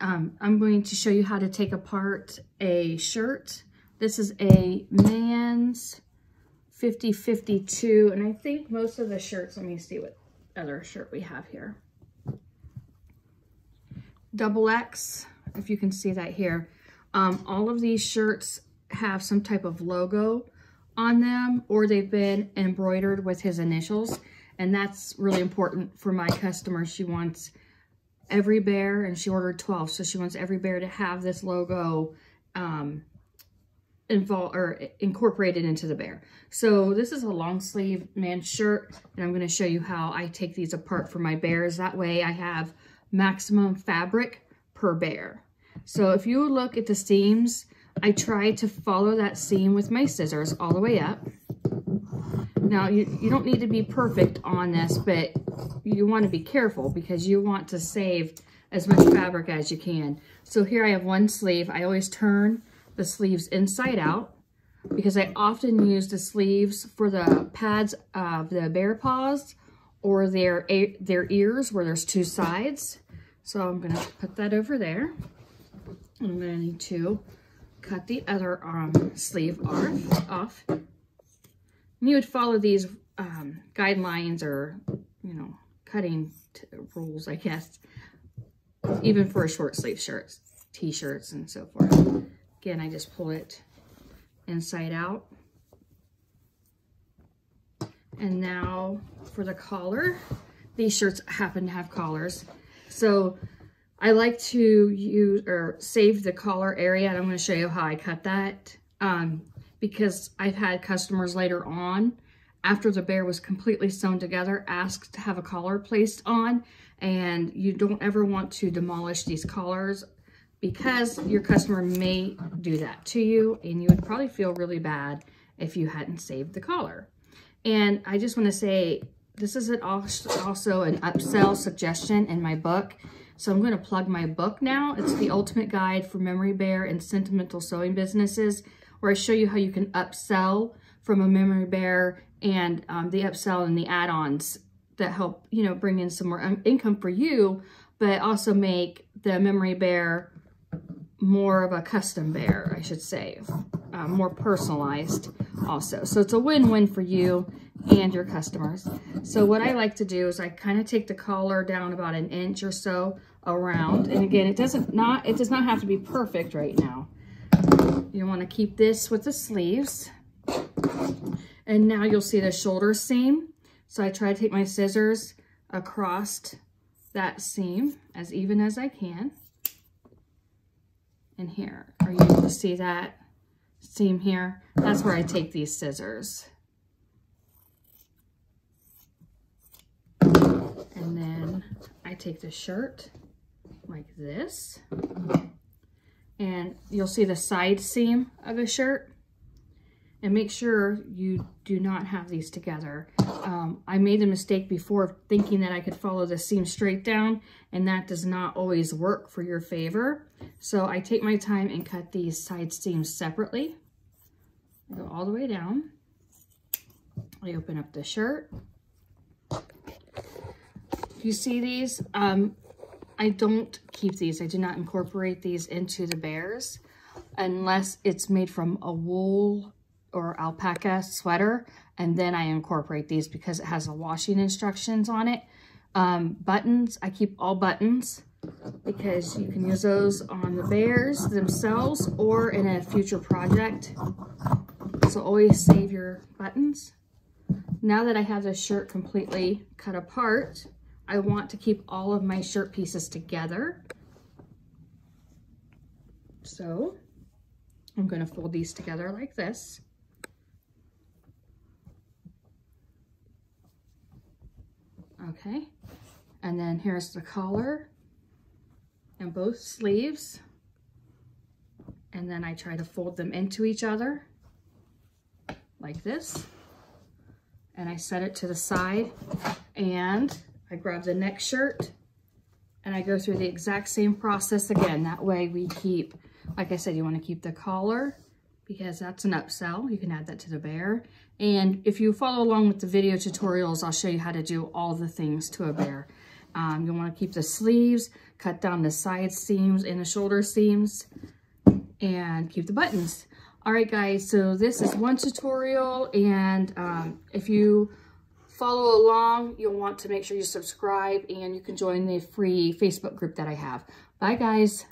I'm going to show you how to take apart a shirt. This is a man's 50-52, and I think most of the shirts, let me see what other shirt we have here. Double X, if you can see that here. All of these shirts have some type of logo on them, or they've been embroidered with his initials, and that's really important for my customer. She wants every bear, and she ordered 12, so she wants every bear to have this logo incorporated into the bear. So this is a long sleeve man's shirt, and I'm going to show you how I take these apart for my bears. That way I have maximum fabric per bear. So if you look at the seams, I try to follow that seam with my scissors all the way up. Now you don't need to be perfect on this, but you want to be careful because you want to save as much fabric as you can. So here I have one sleeve. I always turn the sleeves inside out because I often use the sleeves for the pads of the bear paws or their ears where there's two sides. So I'm going to put that over there. I'm going to need to cut the other sleeve off. And you would follow these guidelines or, you know, cutting rules, I guess, even for a short sleeve shirts, t-shirts, and so forth. Again, I just pull it inside out. And now for the collar. These shirts happen to have collars. So I like to use or save the collar area, and I'm going to show you how I cut that because I've had customers later on, after the bear was completely sewn together, ask to have a collar placed on, and you don't ever want to demolish these collars because your customer may do that to you, and you would probably feel really bad if you hadn't saved the collar. And I just want to say, this is also an upsell suggestion in my book. So I'm going to plug my book now. It's the Ultimate Guide for Memory Bear and Sentimental Sewing Businesses, where I show you how you can upsell from a Memory Bear and the upsell and the add-ons that help, you know, bring in some more income for you, but also make the Memory Bear more of a custom bear, I should say, more personalized also. So it's a win-win for you and your customers. So what I like to do is I kind of take the collar down about an inch or so around. And again, it does not have to be perfect right now. You want to keep this with the sleeves. And now you'll see the shoulder seam. So I try to take my scissors across that seam as even as I can. And here, are you able to see that seam here? That's where I take these scissors. And then I take the shirt like this. And you'll see the side seam of the shirt. And make sure you do not have these together. I made a mistake before thinking that I could follow the seam straight down, and that does not always work for your favor. So I take my time and cut these side seams separately. I go all the way down. I open up the shirt. You see these? I don't keep these. I do not incorporate these into the bears unless it's made from a wool or alpaca sweater, and then I incorporate these because it has a washing instructions on it. Buttons, I keep all buttons because you can use those on the bears themselves or in a future project. So always save your buttons. Now that I have this shirt completely cut apart, I want to keep all of my shirt pieces together. So I'm going to fold these together like this. Okay, and then here's the collar and both sleeves, and then I try to fold them into each other like this, and I set it to the side, and I grab the next shirt and I go through the exact same process again. That way we keep, like I said, you want to keep the collar because that's an upsell. You can add that to the bear. And if you follow along with the video tutorials, I'll show you how to do all the things to a bear. You'll want to keep the sleeves, cut down the side seams and the shoulder seams, and keep the buttons. All right, guys, so this is one tutorial, and if you follow along, you'll want to make sure you subscribe, and you can join the free Facebook group that I have. Bye, guys.